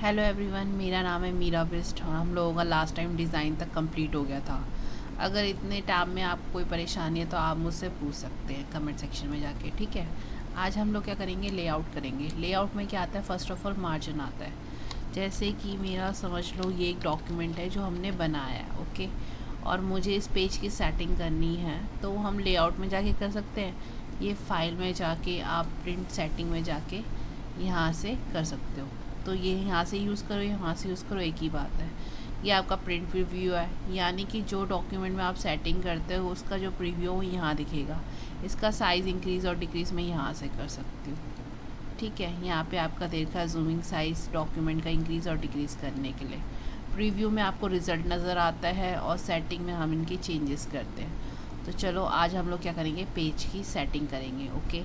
Hello everyone, मेरा नाम है मीरा बिस्ट और हम लोगों का लास्ट टाइम डिज़ाइन तक कंप्लीट हो गया था। अगर इतने टाइम में आपको कोई परेशानी है तो आप मुझसे पूछ सकते हैं कमेंट सेक्शन में जाके, ठीक है। आज हम लोग क्या करेंगे, लेआउट करेंगे। लेआउट में क्या आता है, फ़र्स्ट ऑफ ऑल मार्जिन आता है। जैसे कि मेरा समझ लो ये एक डॉक्यूमेंट है जो हमने बनाया है, ओके, और मुझे इस पेज की सेटिंग करनी है तो हम लेआउट में जाके कर सकते हैं। ये फाइल में जाके आप प्रिंट सेटिंग में जाके यहाँ से कर सकते हो। तो ये यहाँ से यूज़ करो, यहाँ से यूज़ करो, एक ही बात है। ये आपका प्रिंट प्रीव्यू है, यानी कि जो डॉक्यूमेंट में आप सेटिंग करते हो उसका जो प्रीव्यू वो यहाँ दिखेगा। इसका साइज़ इंक्रीज़ और डिक्रीज़ मैं यहाँ से कर सकती हूँ, ठीक है। यहाँ पे आपका देखा जूमिंग साइज़ डॉक्यूमेंट का इंक्रीज़ और डिक्रीज़ करने के लिए। प्रीव्यू में आपको रिज़ल्ट नज़र आता है और सेटिंग में हम इनकी चेंजेस करते हैं। तो चलो आज हम लोग क्या करेंगे, पेज की सेटिंग करेंगे, ओके।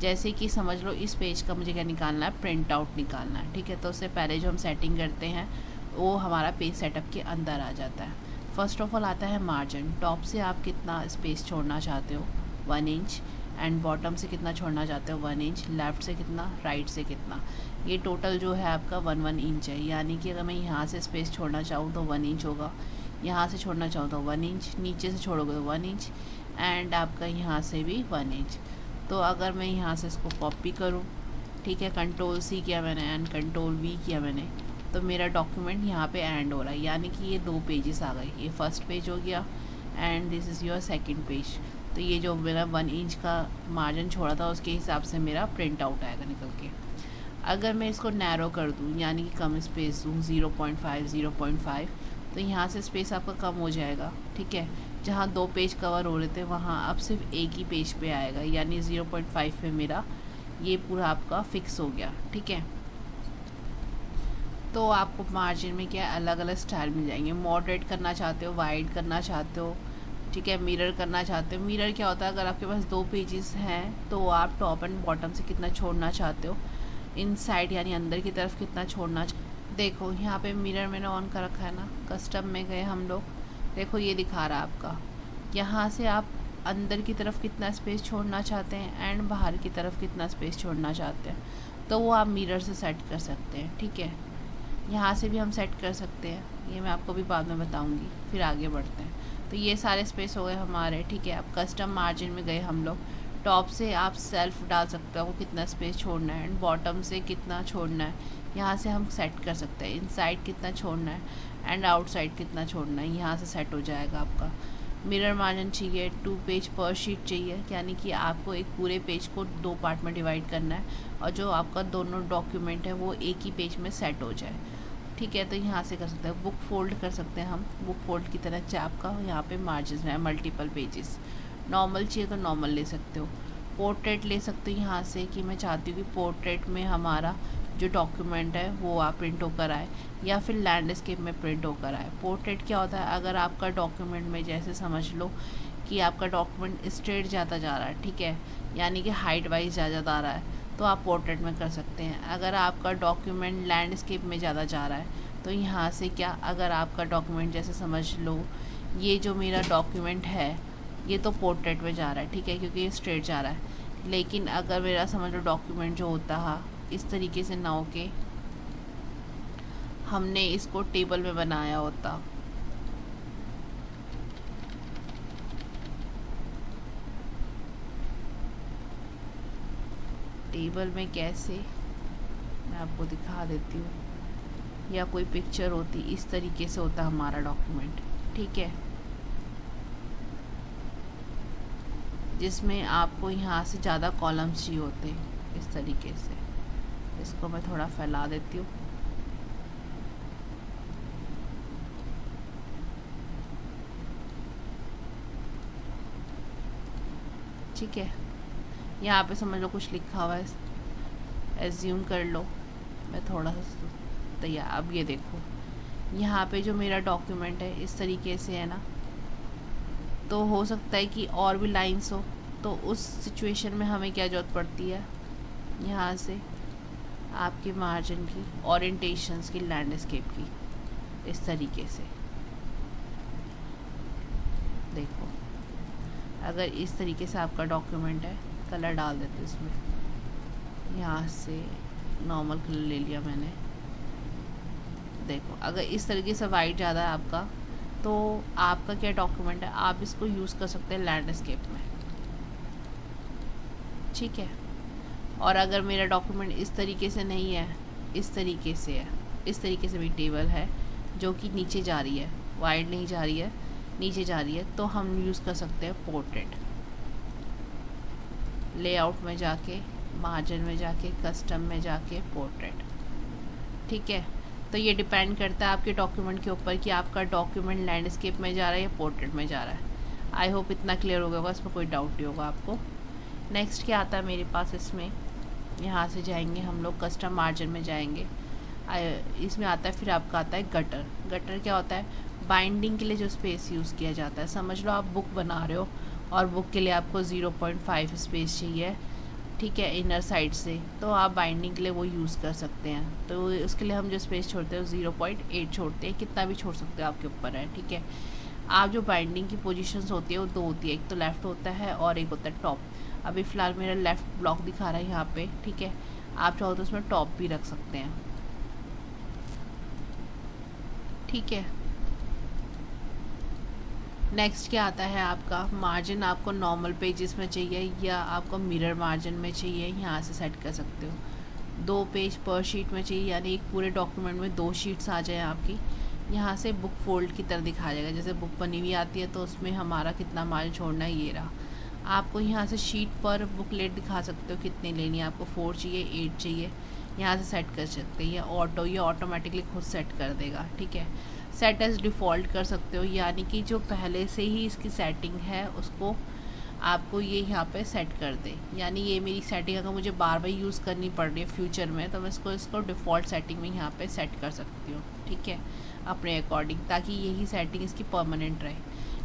जैसे कि समझ लो इस पेज का मुझे क्या निकालना है, प्रिंट आउट निकालना है, ठीक है। तो उससे पहले जो हम सेटिंग करते हैं वो हमारा पेज सेटअप के अंदर आ जाता है। फर्स्ट ऑफ ऑल आता है मार्जिन। टॉप से आप कितना स्पेस छोड़ना चाहते हो, 1 इंच, एंड बॉटम से कितना छोड़ना चाहते हो, 1 इंच, लेफ़्ट से कितना, राइट से कितना। ये टोटल जो है आपका 1 इंच है, यानी कि अगर मैं यहाँ से स्पेस छोड़ना चाहूँ तो 1 इंच होगा, यहाँ से छोड़ना चाहूँ तो 1 इंच, नीचे से छोड़ोगे तो 1 इंच, एंड आपका यहाँ से भी 1 इंच। तो अगर मैं यहाँ से इसको कॉपी करूँ, ठीक है, कंट्रोल सी किया मैंने एंड कंट्रोल वी किया मैंने, तो मेरा डॉक्यूमेंट यहाँ पे एंड हो रहा है, यानी कि ये 2 पेजेस आ गए। ये फर्स्ट पेज हो गया and this is your second page. तो ये जो मेरा 1 इंच का मार्जिन छोड़ा था उसके हिसाब से मेरा प्रिंट आउट आएगा निकल के। अगर मैं इसको नैरो कर दूँ, यानी कि कम स्पेस दूँ, 0.5 तो यहाँ से स्पेस आपका कम हो जाएगा, ठीक है। जहाँ 2 पेज कवर हो रहे थे वहाँ अब सिर्फ एक ही पेज पे आएगा, यानी 0.5 पे मेरा ये पूरा आपका फिक्स हो गया, ठीक है। तो आपको मार्जिन में क्या अलग अलग स्टाइल मिल जाएंगे। मॉडरेट करना चाहते हो, वाइड करना चाहते हो, ठीक है, मिरर करना चाहते हो। मिरर क्या होता है, अगर आपके पास 2 पेजेस हैं तो आप टॉप एंड बॉटम से कितना छोड़ना चाहते हो, इनसाइड यानी अंदर की तरफ कितना छोड़ना देखो यहाँ पे मिरर मैंने ऑन कर रखा है ना, कस्टम में गए हम लोग, देखो ये दिखा रहा है आपका। यहाँ से आप अंदर की तरफ कितना स्पेस छोड़ना चाहते हैं एंड बाहर की तरफ कितना स्पेस छोड़ना चाहते हैं, तो वो आप मिरर से सेट कर सकते हैं, ठीक है। यहाँ से भी हम सेट कर सकते हैं, ये मैं आपको भी बाद में बताऊँगी। फिर आगे बढ़ते हैं। तो ये सारे स्पेस हो गए हमारे, ठीक है। अब कस्टम मार्जिन में गए हम लोग। टॉप से आप सेल्फ डाल सकते हो, आपको कितना स्पेस छोड़ना है, एंड बॉटम से कितना छोड़ना है, यहाँ से हम सेट कर सकते हैं। इनसाइड कितना छोड़ना है एंड आउटसाइड कितना छोड़ना है, यहाँ से सेट हो जाएगा आपका। मिरर मार्जिन चाहिए, 2 पेज पर शीट चाहिए, यानी कि आपको एक पूरे पेज को 2 पार्ट में डिवाइड करना है और जो आपका दोनों डॉक्यूमेंट है वो एक ही पेज में सेट हो जाए, ठीक है। तो यहाँ से कर सकते हैं। बुक फोल्ड कर सकते हैं हम, बुक फोल्ड की तरह चैप का यहाँ पे मार्जिन में है, मल्टीपल पेजेस। नॉर्मल चाहिए तो नॉर्मल ले सकते हो। पोर्ट्रेट ले सकते हो यहाँ से, कि मैं चाहती हूँ कि पोर्ट्रेट में हमारा जो डॉक्यूमेंट है वो आप प्रिंट होकर आए, या फिर लैंडस्केप में प्रिंट होकर आए। पोर्ट्रेट क्या होता है, अगर आपका डॉक्यूमेंट में जैसे समझ लो कि आपका डॉक्यूमेंट स्ट्रेट जाता जा रहा है, ठीक है, यानी कि हाइट वाइज ज़्यादा आ रहा है, तो आप पोर्ट्रेट में कर सकते हैं। अगर आपका डॉक्यूमेंट लैंडस्केप में ज़्यादा जा रहा है तो यहाँ से क्या, अगर आपका डॉक्यूमेंट जैसे समझ लो ये जो मेरा डॉक्यूमेंट है ये तो पोर्ट्रेट में जा रहा है, ठीक है, क्योंकि ये स्ट्रेट जा रहा है। लेकिन अगर मेरा समझ लो डॉक्यूमेंट जो होता है इस तरीके से ना हो के हमने इसको टेबल में बनाया होता, टेबल में कैसे मैं आपको दिखा देती हूँ, या कोई पिक्चर होती, इस तरीके से होता हमारा डॉक्यूमेंट, ठीक है, जिसमें आपको यहाँ से ज़्यादा कॉलम्स चाहिए होते इस तरीके से। इसको मैं थोड़ा फैला देती हूँ, ठीक है। यहाँ पे समझ लो कुछ लिखा हुआ है, एज्यूम कर लो, मैं थोड़ा सा तैयार। अब ये देखो यहाँ पे जो मेरा डॉक्यूमेंट है इस तरीके से है ना, तो हो सकता है कि और भी लाइंस हो, तो उस सिचुएशन में हमें क्या ज़रूरत पड़ती है, यहाँ से आपके मार्जिन की, ओरिएंटेशंस की, लैंडस्केप की, इस तरीके से। देखो अगर इस तरीके से आपका डॉक्यूमेंट है, कलर डाल देते इसमें, यहाँ से नॉर्मल कलर ले लिया मैंने, देखो अगर इस तरीके से वाइड ज़्यादा है आपका, तो आपका क्या डॉक्यूमेंट है, आप इसको यूज़ कर सकते हैं लैंडस्केप में, ठीक है। और अगर मेरा डॉक्यूमेंट इस तरीके से नहीं है, इस तरीके से है, इस तरीके से भी टेबल है जो कि नीचे जा रही है, वाइड नहीं जा रही है, नीचे जा रही है, तो हम यूज़ कर सकते हैं पोर्ट्रेट। लेआउट में जाके, मार्जिन में जाके, कस्टम में जाके पोर्ट्रेट, ठीक है। तो ये डिपेंड करता है आपके डॉक्यूमेंट के ऊपर कि आपका डॉक्यूमेंट लैंडस्केप में जा रहा है या पोर्ट्रेट में जा रहा है। आई होप इतना क्लियर हो गया होगा, इसमें कोई डाउट नहीं होगा आपको। नेक्स्ट क्या आता है मेरे पास इसमें, यहाँ से जाएंगे हम लोग कस्टम मार्जिन में जाएंगे, इसमें आता है फिर आपका आता है गटर। गटर क्या होता है, बाइंडिंग के लिए जो स्पेस यूज़ किया जाता है। समझ लो आप बुक बना रहे हो और बुक के लिए आपको 0.5 स्पेस चाहिए, ठीक है, इनर साइड से, तो आप बाइंडिंग के लिए वो यूज़ कर सकते हैं। तो उसके लिए हम जो स्पेस छोड़ते हैं 0.8 छोड़ते हैं, कितना भी छोड़ सकते हो, आपके ऊपर है, ठीक है। आप जो बाइंडिंग की पोजीशंस होती है वो दो होती है, एक तो लेफ़्ट होता है और एक होता है टॉप। अभी फ़िलहाल मेरा लेफ़्ट ब्लॉक दिखा रहा है यहाँ पे, ठीक है। आप चाहो तो उसमें टॉप भी रख सकते हैं, ठीक है। नेक्स्ट क्या आता है आपका मार्जिन, आपको नॉर्मल पेजेस में चाहिए या आपको मिरर मार्जिन में चाहिए, यहाँ से सेट कर सकते हो। 2 पेज पर शीट में चाहिए, यानी एक पूरे डॉक्यूमेंट में 2 शीट्स आ जाए आपकी, यहाँ से बुक फोल्ड की तरह दिखा जाएगा। जैसे बुक बनी हुई आती है तो उसमें हमारा कितना मार्जिन छोड़ना है, ये रहा। आपको यहाँ से शीट पर बुकलेट दिखा सकते हो कितनी लेनी है आपको, 4 चाहिए, 8 चाहिए, यहाँ से सेट कर सकते हैं। ऑटो, ये ऑटोमेटिकली खुद सेट कर देगा, ठीक है। सेट एज डिफ़ॉल्ट कर सकते हो, यानी कि जो पहले से ही इसकी सेटिंग है उसको आपको ये यहाँ पे सेट कर दे। यानी ये मेरी सेटिंग अगर मुझे बार बार यूज़ करनी पड़ रही है फ्यूचर में, तो मैं इसको डिफ़ॉल्ट सेटिंग में यहाँ पे सेट कर सकती हूँ, ठीक है, अपने अकॉर्डिंग, ताकि यही सेटिंग इसकी परमानेंट रहे।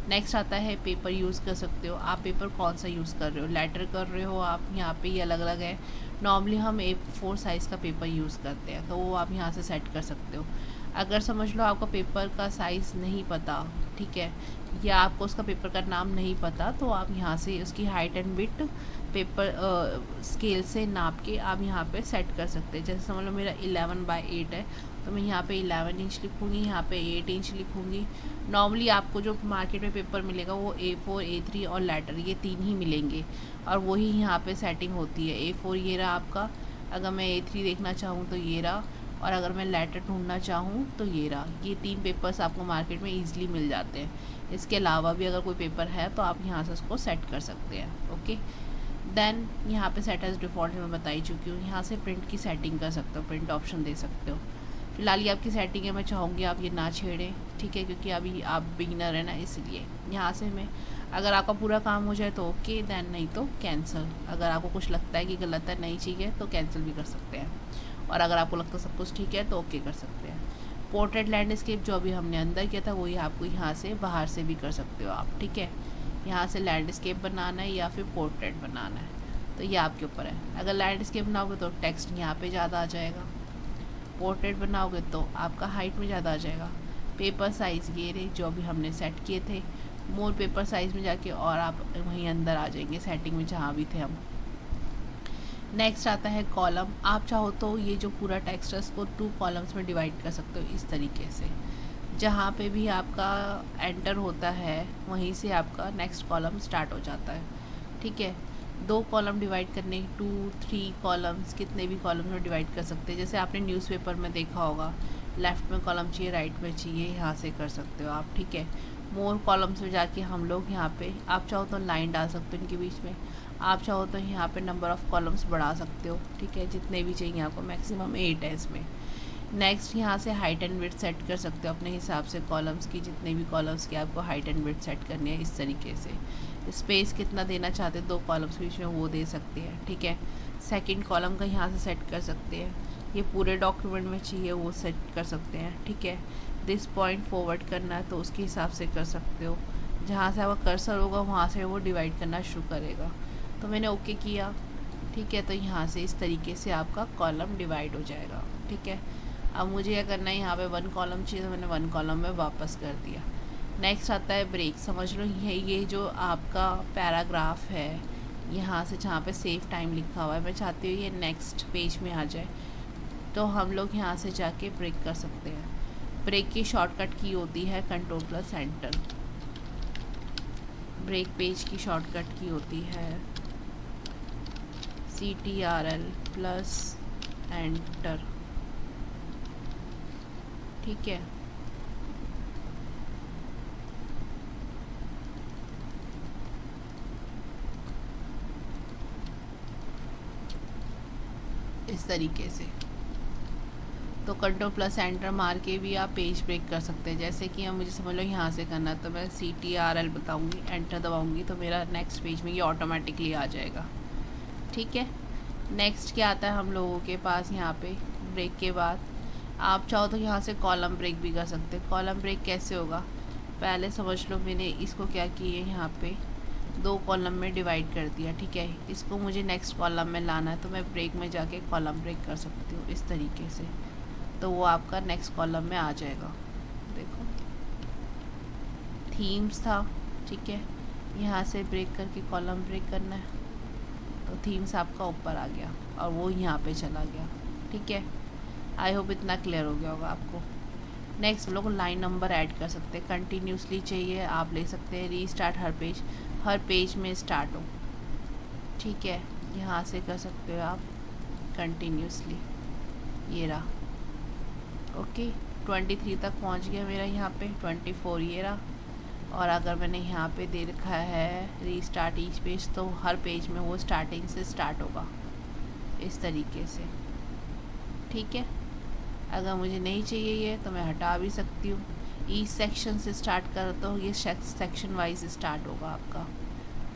नेक्स्ट आता है पेपर यूज़ कर सकते हो। आप पेपर कौन सा यूज़ कर रहे हो, लेटर कर रहे हो आप, यहाँ पे ये अलग अलग है। नॉर्मली हम A4 साइज़ का पेपर यूज़ करते हैं, तो वो आप यहाँ से सेट कर सकते हो। अगर समझ लो आपका पेपर का साइज़ नहीं पता, ठीक है, या आपको उसका पेपर का नाम नहीं पता, तो आप यहाँ से उसकी height and width paper scale से नाप के आप यहाँ पे सेट कर सकते हैं। जैसे समझ लो मेरा 11/8 है, तो मैं यहाँ पे 11 इंच लिखूँगी, यहाँ पे 8 इंच लिखूँगी। नॉर्मली आपको जो मार्केट में पेपर मिलेगा वो A4, A3 और लेटर, ये 3 ही मिलेंगे, और वही यहाँ पे सेटिंग होती है। A4 ये रहा आपका, अगर मैं A3 देखना चाहूँ तो ये रहा, और अगर मैं लेटर ढूंढना चाहूँ तो ये रहा। ये 3 पेपर्स आपको मार्केट में ईजिली मिल जाते हैं। इसके अलावा भी अगर कोई पेपर है तो आप यहाँ से उसको सेट कर सकते हैं, ओके। देन यहाँ पे सेट एज डिफ़ॉल्ट मैं बता ही चुकी हूँ। यहाँ से प्रिंट की सेटिंग कर सकते हो, प्रिंट ऑप्शन दे सकते हो। फिलहाल ये आपकी सेटिंग है, मैं चाहूँगी आप ये ना छेड़ें, ठीक है, क्योंकि अभी आप बिगिनर है ना, इसलिए। यहाँ से मैं, अगर आपका पूरा काम हो जाए तो ओके, देन नहीं तो कैंसिल। अगर आपको कुछ लगता है कि गलत है, नहीं चाहिए, तो कैंसिल भी कर सकते हैं, और अगर आपको लगता है सब कुछ ठीक है तो ओके कर सकते हैं। पोर्ट्रेट लैंडस्केप जो अभी हमने अंदर किया था वही आपको यहाँ से बाहर से भी कर सकते हो आप, ठीक है। यहाँ से लैंडस्केप बनाना है या फिर पोर्ट्रेट बनाना है, तो ये आपके ऊपर है। अगर लैंडस्केप बनाओगे तो टेक्स्ट यहाँ पे ज़्यादा आ जाएगा, पोर्ट्रेट बनाओगे तो आपका हाइट में ज़्यादा आ जाएगा। पेपर साइज़ ये रहे जो अभी हमने सेट किए थे, मोर पेपर साइज़ में जाके और आप वहीं अंदर आ जाएंगे सेटिंग में जहाँ भी थे हम। नेक्स्ट आता है कॉलम। आप चाहो तो ये जो पूरा टेक्स्ट है इसको 2 कॉलम्स में डिवाइड कर सकते हो इस तरीके से। जहाँ पे भी आपका एंटर होता है वहीं से आपका नेक्स्ट कॉलम स्टार्ट हो जाता है, ठीक है। 2 कॉलम डिवाइड करने, 2, 3 कॉलम्स, कितने भी कॉलम में डिवाइड कर सकते हैं। जैसे आपने न्यूज़पेपर में देखा होगा, लेफ़्ट में कॉलम चाहिए, राइट में चाहिए, यहाँ से कर सकते हो आप, ठीक है। मोर कॉलम्स में जाके हम लोग यहाँ पे, आप चाहो तो लाइन डाल सकते हो इनके बीच में, आप चाहो तो यहाँ पे नंबर ऑफ़ कॉलम्स बढ़ा सकते हो, ठीक है, जितने भी चाहिए आपको, मैक्सिमम 8 है इसमें। नेक्स्ट यहाँ से हाइट एंड विड्थ सेट कर सकते हो अपने हिसाब से, कॉलम्स की, जितने भी कॉलम्स की आपको हाइट एंड विड्थ सेट करनी है इस तरीके से। स्पेस कितना देना चाहते हैं 2 कॉलम्स बीच में वो दे सकते हैं, ठीक है। सेकंड कॉलम का यहाँ से सेट कर सकते हैं, ये पूरे डॉक्यूमेंट में चाहिए वो सेट कर सकते हैं, ठीक है। दिस पॉइंट फॉरवर्ड करना है तो उसके हिसाब से कर सकते हो, जहाँ से आपका कर्सर होगा वहाँ से वो डिवाइड करना शुरू करेगा। तो मैंने ओके किया, ठीक है, तो यहाँ से इस तरीके से आपका कॉलम डिवाइड हो जाएगा, ठीक है। अब मुझे क्या करना है, यहाँ पे 1 कॉलम चाहिए तो मैंने 1 कॉलम में वापस कर दिया। नेक्स्ट आता है ब्रेक। समझ लो ये जो आपका पैराग्राफ है, यहाँ से जहाँ पे सेव टाइम लिखा हुआ है, मैं चाहती हूँ ये नेक्स्ट पेज में आ जाए, तो हम लोग यहाँ से जाके ब्रेक कर सकते हैं। ब्रेक की शॉर्टकट की होती है control plus enter. Break page की शॉर्टकट की होती है CTRL प्लस एंटर। ठीक है, इस तरीके से। तो कंट्रोल प्लस एंटर मार के भी आप पेज ब्रेक कर सकते हैं। जैसे कि अब मुझे समझ लो यहाँ से करना है, तो मैं CTRL बताऊँगी, एंटर दबाऊँगी, तो मेरा नेक्स्ट पेज में ये ऑटोमेटिकली आ जाएगा। ठीक है, नेक्स्ट क्या आता है हम लोगों के पास यहाँ पे ब्रेक के बाद, आप चाहो तो यहाँ से कॉलम ब्रेक भी कर सकते हैं। कॉलम ब्रेक कैसे होगा, पहले समझ लो मैंने इसको क्या किए, यहाँ पे 2 कॉलम में डिवाइड कर दिया। ठीक है, इसको मुझे नेक्स्ट कॉलम में लाना है, तो मैं ब्रेक में जाके कॉलम ब्रेक कर सकती हूँ इस तरीके से। तो वो आपका नेक्स्ट कॉलम में आ जाएगा। देखो थीम्स था, ठीक है, यहाँ से ब्रेक करके कॉलम ब्रेक करना है, तो थीम्स आपका ऊपर आ गया और वो यहाँ पे चला गया। ठीक है, आई होप इतना क्लियर हो गया होगा आपको। नेक्स्ट हम लोग लाइन नंबर ऐड कर सकते हैं। कंटिन्यूसली चाहिए आप ले सकते हैं, रीस्टार्ट हर पेज में स्टार्ट हो। ठीक है, यहाँ से कर सकते हो आप कंटिन्यूसली, ये रहा। ओके, 23 तक पहुँच गया मेरा, यहाँ पे 24 ये रहा। और अगर मैंने यहाँ पे दे रखा है रीस्टार्ट ईच पेज, तो हर पेज में वो स्टार्टिंग से स्टार्ट होगा इस तरीके से। ठीक है, अगर मुझे नहीं चाहिए ये तो मैं हटा भी सकती हूँ। ईच सेक्शन से स्टार्ट कर, तो ये सेक्शन वाइज स्टार्ट होगा आपका,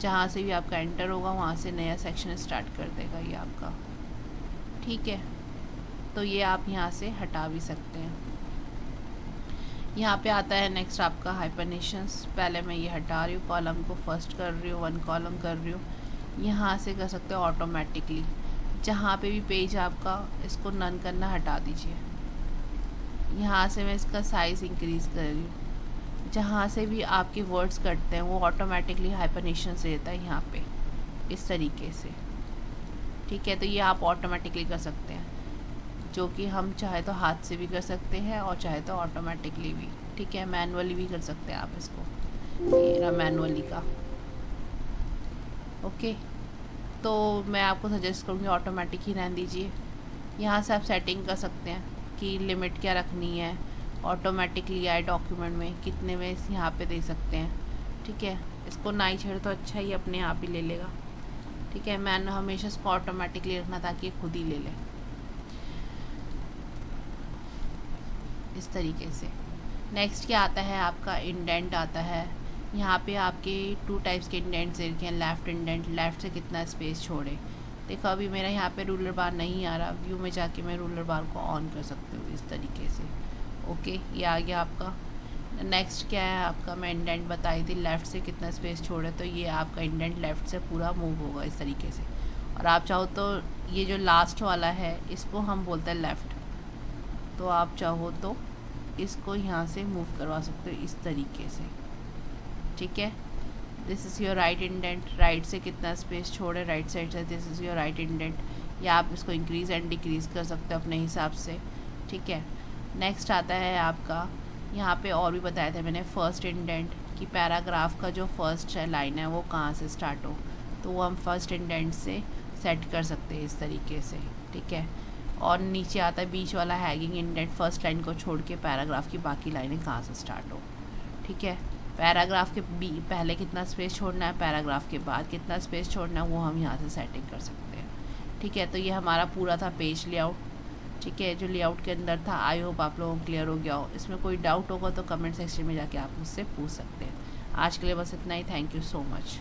जहाँ से भी आपका एंटर होगा वहाँ से नया सेक्शन स्टार्ट कर देगा ये आपका। ठीक है, तो ये आप यहाँ से हटा भी सकते हैं। यहाँ पे आता है नेक्स्ट आपका हाइपरनेशंस। पहले मैं ये हटा रही हूँ, कॉलम को फर्स्ट कर रही हूँ, 1 कॉलम कर रही हूँ। यहाँ से कर सकते हो ऑटोमेटिकली, जहाँ पे भी पेज आपका, इसको नन करना हटा दीजिए। यहाँ से मैं इसका साइज़ इंक्रीज़ कर रही हूँ। जहाँ से भी आपके वर्ड्स कटते हैं वो ऑटोमेटिकली हाइपरनेशन से देता है यहाँ पे इस तरीके से। ठीक है, तो ये आप ऑटोमेटिकली कर सकते हैं, जो कि हम चाहे तो हाथ से भी कर सकते हैं और चाहे तो ऑटोमेटिकली भी। ठीक है, मैनुअली भी कर सकते हैं आप इसको, ये रहा मैनुअली का। ओके, तो मैं आपको सजेस्ट करूँगी ऑटोमेटिक ही रहने दीजिए। यहाँ से आप सेटिंग कर सकते हैं कि लिमिट क्या रखनी है, ऑटोमेटिकली आए डॉक्यूमेंट में कितने में यहाँ पे दे सकते हैं। ठीक है, इसको ना ही छेड़ तो अच्छा ही अपने आप ही ले लेगा। ठीक है, मैंने हमेशा इसको ऑटोमेटिकली रखना ताकि खुद ही ले ले इस तरीके से। नेक्स्ट क्या आता है आपका इंडेंट आता है। यहाँ पे आपके 2 टाइप्स के इंडेंट्स दे रखे हैं। लेफ़्ट इंडेंट, लेफ़्ट से कितना स्पेस छोड़े। देखो अभी मेरा यहाँ पे रूलर बार नहीं आ रहा, व्यू में जाके मैं रूलर बार को ऑन कर सकती हूँ इस तरीके से। ओके, ये आ गया आपका। नेक्स्ट क्या है आपका, मैं इंडेंट बताई थी, लेफ़्ट से कितना स्पेस छोड़े, तो ये आपका इंडेंट लेफ़्ट से पूरा मूव होगा इस तरीके से। और आप चाहो तो ये जो लास्ट वाला है इसको हम बोलते हैं लेफ़्ट, तो आप चाहो तो इसको यहाँ से मूव करवा सकते हो इस तरीके से। ठीक है, this is your right indent, right से कितना स्पेस छोड़े राइट साइड से, this is your right indent. या आप इसको इंक्रीज़ एंड डिक्रीज़ कर सकते हो अपने हिसाब से। ठीक है, नेक्स्ट आता है आपका, यहाँ पे और भी बताया था मैंने फर्स्ट इंडेंट कि पैराग्राफ का जो फर्स्ट लाइन है वो कहाँ से स्टार्ट हो, तो वो हम फर्स्ट इंडेंट से सेट कर सकते हैं इस तरीके से। ठीक है, और नीचे आता है बीच वाला हैगिंग इंडेंट, फर्स्ट लाइन को छोड़ के पैराग्राफ की बाकी लाइनें कहाँ से स्टार्ट हो। ठीक है, पैराग्राफ के पहले कितना स्पेस छोड़ना है, पैराग्राफ के बाद कितना स्पेस छोड़ना है, वो हम यहाँ से सेटिंग कर सकते हैं। ठीक है, तो ये हमारा पूरा था पेज लेआउट। ठीक है, जो लेआउट के अंदर था, आई होप आप लोगों को क्लियर हो गया हो। इसमें कोई डाउट होगा तो कमेंट सेक्शन में जाके आप मुझसे पूछ सकते हैं। आज के लिए बस इतना ही, थैंक यू सो मच।